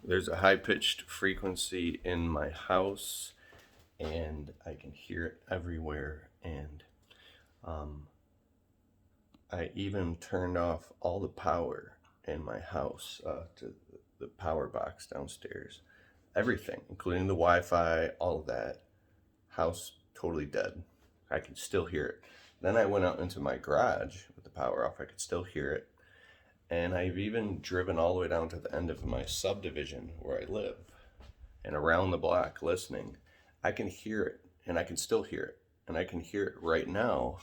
there's a high-pitched frequency in my house, and I can hear it everywhere. And I even turned off all the power in my house to the power box downstairs. Everything, including the Wi-Fi, all of that. House totally dead. I could still hear it. Then I went out into my garage with the power off. I could still hear it. And I've even driven all the way down to the end of my subdivision where I live and around the block listening. I can hear it, and I can still hear it. And I can hear it right now.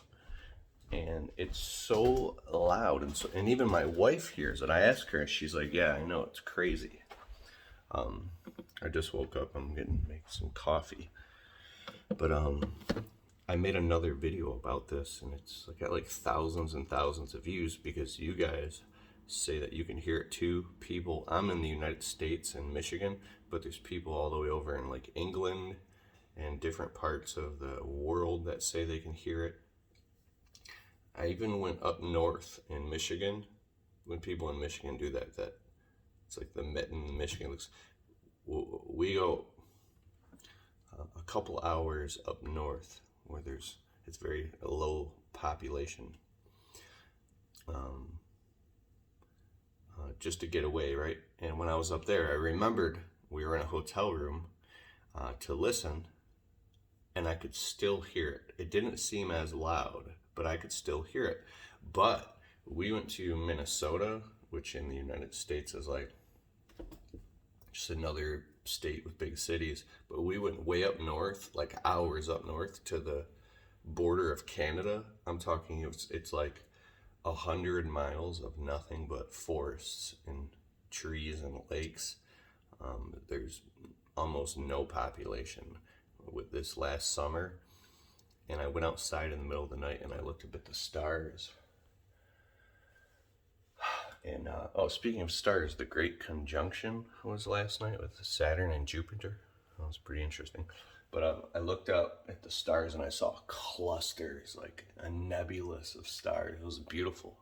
And it's so loud. And even my wife hears it. I ask her, and she's like, yeah, I know, it's crazy. I just woke up. I'm making some coffee. But I made another video about this, and it's got like thousands and thousands of views because you guys say that you can hear it too. People, I'm in the United States and Michigan, but there's people all the way over in like England and different parts of the world that say they can hear it. I even went up north in Michigan. When people in Michigan do that it's like the mitten in Michigan looks. We go a couple hours up north where it's very low population. Just to get away, right? And when I was up there, I remembered we were in a hotel room to listen, and I could still hear it. It didn't seem as loud, but I could still hear it. But we went to Minnesota, which in the United States is like just another state with big cities. But we went way up north, like hours up north to the border of Canada. I'm talking, it's like 100 miles of nothing but forests and trees and lakes. There's almost no population with this last summer. And I went outside in the middle of the night and I looked up at the stars. And speaking of stars, the Great Conjunction was last night with Saturn and Jupiter. That was pretty interesting. But I looked up at the stars and I saw clusters, like a nebulous of stars. It was beautiful.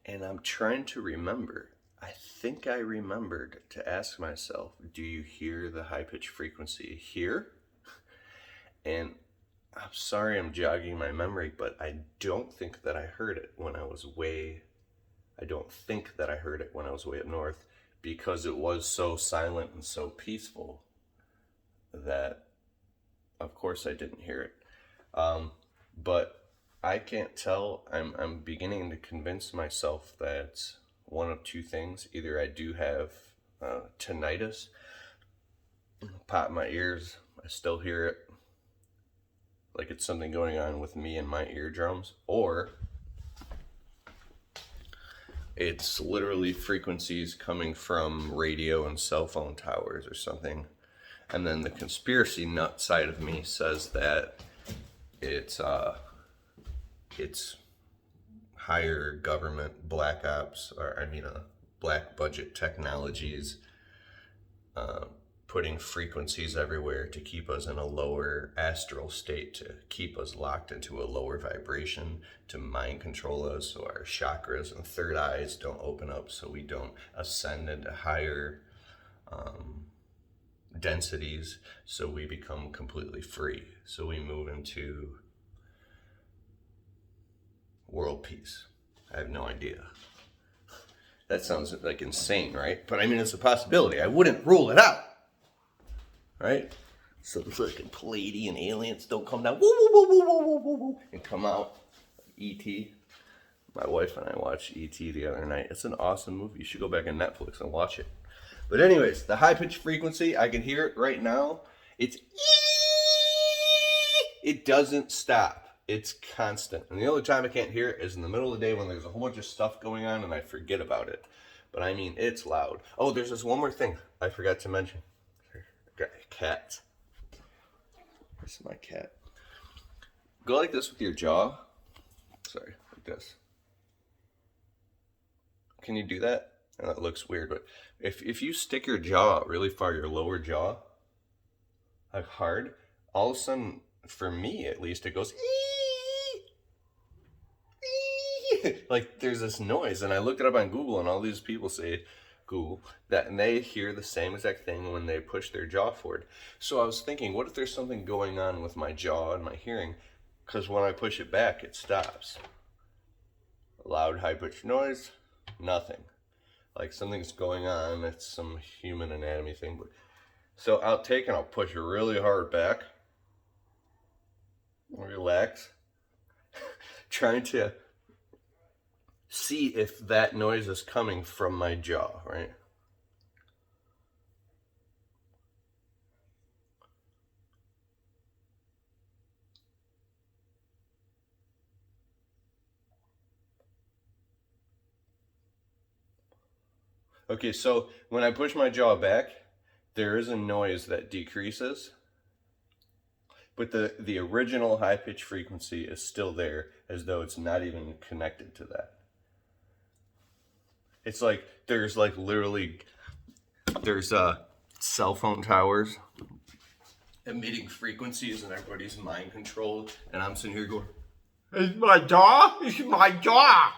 And I'm trying to remember. I think I remembered to ask myself, do you hear the high-pitched frequency here? And I'm sorry I'm jogging my memory, but I don't think that I heard it when I was way up north, because it was so silent and so peaceful that of course I didn't hear it. But I can't tell. I'm beginning to convince myself that one of two things. Either I do have tinnitus, pop in my ears, I still hear it, like it's something going on with me and my eardrums, or it's literally frequencies coming from radio and cell phone towers or something. And then the conspiracy nut side of me says that it's higher government black ops, black budget technologies putting frequencies everywhere to keep us in a lower astral state, to keep us locked into a lower vibration, to mind control us so our chakras and third eyes don't open up, so we don't ascend into higher densities, so we become completely free, so we move into world peace. I have no idea. That sounds like insane, right? But I mean, it's a possibility. I wouldn't rule it out, right? So the fucking Palladian aliens don't come down, woo, woo, woo, woo, woo, woo, woo, woo, and come out. E.T. My wife and I watched E.T. the other night. It's an awesome movie. You should go back on Netflix and watch it. But anyways, the high-pitched frequency, I can hear it right now. It's it doesn't stop. It's constant. And the only time I can't hear it is in the middle of the day when there's a whole bunch of stuff going on and I forget about it. But I mean, it's loud. Oh, there's this one more thing I forgot to mention. I got a cat. This is my cat. Go like this with your jaw. Sorry, like this. Can you do that? And that looks weird, but if you stick your jaw out really far, your lower jaw, like hard, all of a sudden, for me at least, it goes like there's this noise. And I looked it up on Google, and all these people say Google that, and they hear the same exact thing when they push their jaw forward. So I was thinking, what if there's something going on with my jaw and my hearing? Because when I push it back, it stops. Loud, high-pitched noise, nothing. Like something's going on. It's some human anatomy thing. So I'll take and I'll push really hard back. Relax. Trying to see if that noise is coming from my jaw, right? Okay, so when I push my jaw back, there is a noise that decreases, but the original high-pitched frequency is still there, as though it's not even connected to that. It's like there's like literally there's cell phone towers emitting frequencies and everybody's mind controlled, and I'm sitting here going, "It's my jaw, it's my jaw."